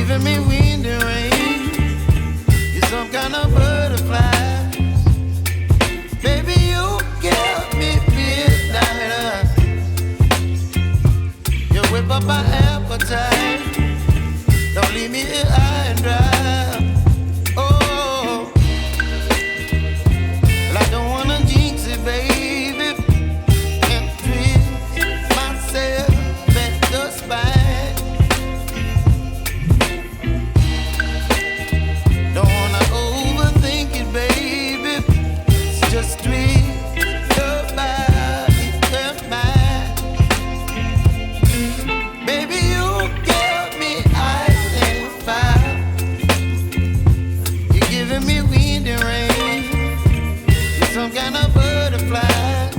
giving me wind and rain. You're some kind of butterfly. Baby, you give me midnight. You whip up my appetite. Don't leave me here high and dry. Oh, well, I don't wanna jinx it, baby. And twist myself at the spine. Don't wanna overthink it, baby. It's just twist your body and mine. Baby, you give me ice and fire. You're giving me wind and rain. You're some kind of butterfly.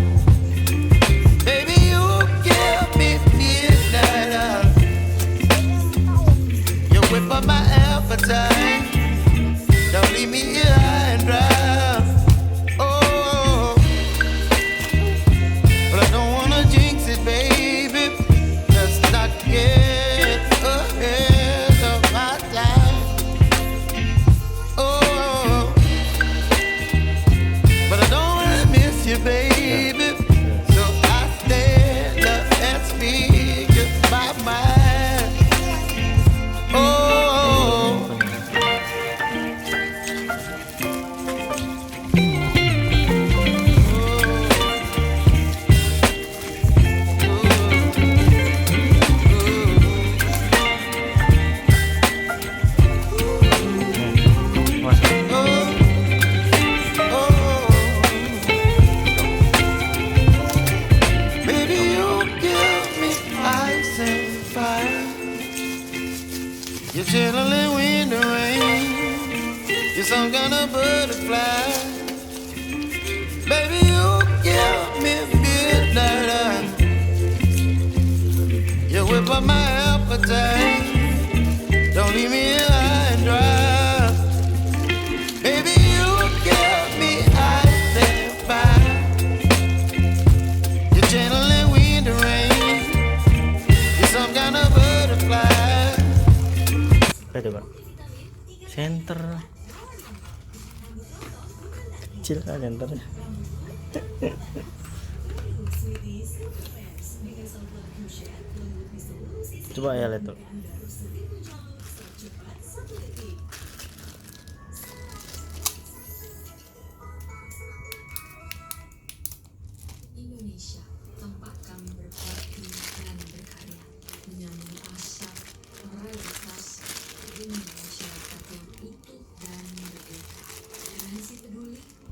Baby, you give me midnight. You whip up my appetite. Don't leave me here high and dry. Oh, but I don't wanna jinx it, baby. Let's not get ahead of my time. Oh, but I don't wanna miss you, baby. So I stand up and speak my mind. Oh. Baby, you give me ice and fire. You're chilling wind and rain. You're some kind of butterfly. Baby, you give me midnight. You whip up my appetite. Don't leave me here high and dry. Baby, you give me ice and fire. You're channeling wind and rain. You're some kind of butterfly. Coba center kecil kan centernya. Coba ya lihat tuh.